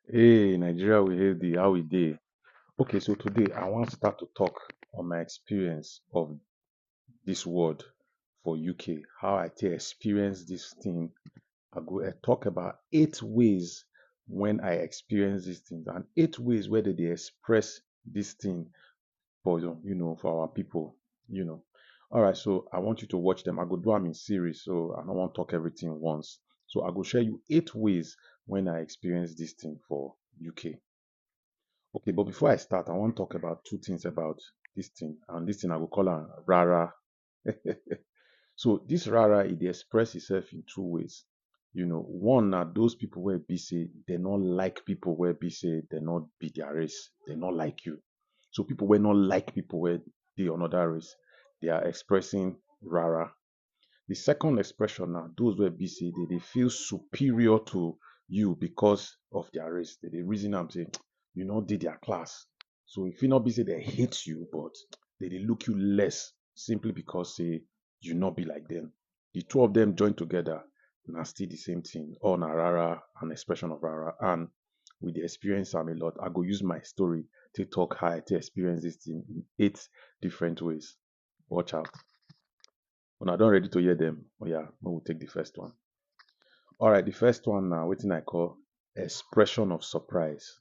Hey, Nigeria, we hear the how we dey. Okay, so today I want to start to talk on my experience of this word for UK, how I take experience this thing. I go talk about 8 ways when I experience these things and 8 ways where they express this thing for for our people, you know. All right, so I want you to watch them. I go do them in series, so I don't want to talk everything once. So I go share you 8 ways when I experience this thing for UK. Okay, but before I start, I want to talk about 2 things about this thing. And this thing I will call her Rara. So this Rara, it dey express itself in 2 ways. One are those people where be say they not like people where be say they not be their race. They not like you. So people where not like people where they another race, they are expressing Rara. The second expression now, those where be say they feel superior to you because of their race. They reason am say you know did their class. So if you not be say they hate you, but they look you less simply because say you not be like them. The two of them join together, na still the same thing. All na rara, an expression of rara. And with the experience am a lot, I go use my story to talk how I to experience this thing in 8 different ways. Watch out. When I don't ready to hear them, oh yeah, we will take the first one. All right, the first one now, what I call expression of surprise.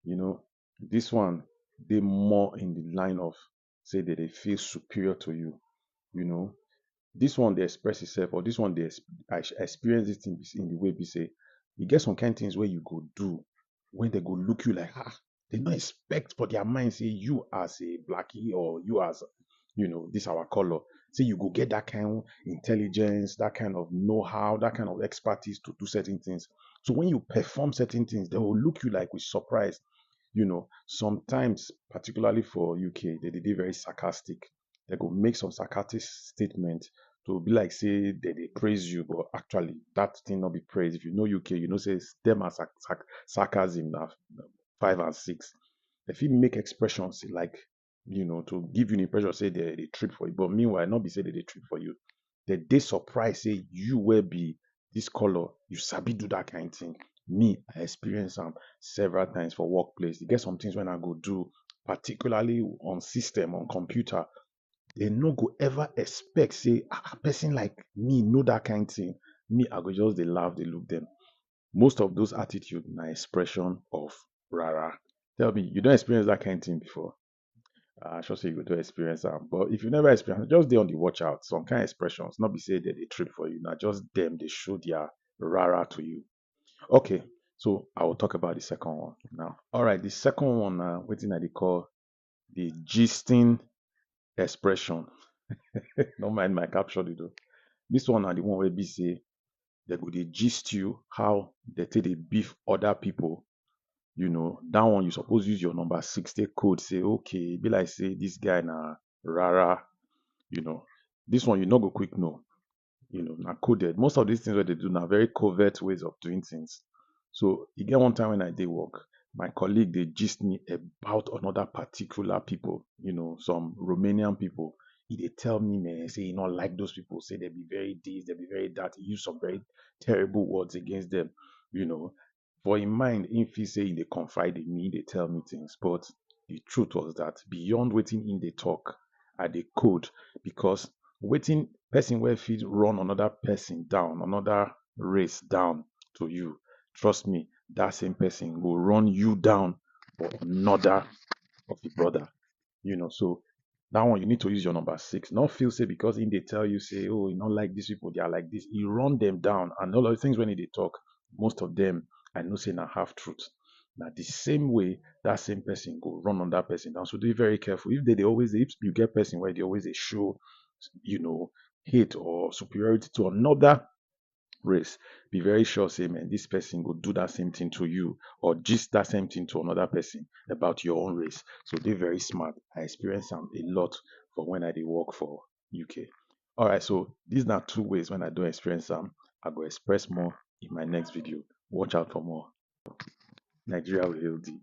you know, this one they more in the line of say that they feel superior to you. You know, this one they express itself, or this one I experience this thing in the way we say, you get some kind of things where you go do when they go look you like they not expect for their mind say you as a blackie or you as this our color. Say you go get that kind of intelligence, that kind of know-how, that kind of expertise to do certain things. So when you perform certain things, they will look you like with surprise. Sometimes, particularly for UK, they very sarcastic. They go make some sarcastic statement to be like say they praise you, but actually that thing not be praised. If you know UK, say them as sarcasm now 5 and 6. If you make expressions like to give you the impression say they trip for you, but meanwhile not be say they trip for you. They surprise say you will be this color, you sabi do that kind of thing. Me, I experience them several times for workplace. You get some things when I go do, particularly on system, on computer, they no go ever expect say a person like me know that kind of thing. Me, I go just they laugh, they look them. Most of those attitude na expression of rara. Tell me, you don't experience that kind of thing before? I sure say you go to experience them. But if you never experience, just dey on the watch out. Some kind of expressions, not be say that they trip for you. Now just them, they show their rara to you. Okay, so I will talk about the second one now. All right, the second one, waiting I they call the gisting expression. Don't mind my caption, though. This one are the one where be say they go they gist you how they take they beef other people. That one you suppose use your number 60 code. Say okay, be like say this guy na rara. You know, this one you not go quick no. Na coded. Most of these things where they do now very covert ways of doing things. So you get one time when I did work, my colleague they gist me about another particular people, some Romanian people. They tell me, man, say you not like those people, say they be very this, they be very that, he use some very terrible words against them, you know. For in mind, if he say they confide in me, they tell me things. But the truth was that beyond waiting in the talk, I they code because waiting person where fit run another person down, another race down to you. Trust me, that same person will run you down for another of the brother. So that one you need to use your number 6. Not feel say because in they tell you say, oh, you not like these people, they are like this. You run them down, and all of the things when they talk, most of them I know say na half truth. Now the same way that same person go run on that person down. So be very careful. If they always if you get person where they always they show, you know, hate or superiority to another race, be very sure say man this person go do that same thing to you or just that same thing to another person about your own race. So they very smart. I experience them a lot for when I did work for UK. All right, so these are 2 ways when I do experience them. I go express more in my next video. Watch out for more. Nigeria will heal thee.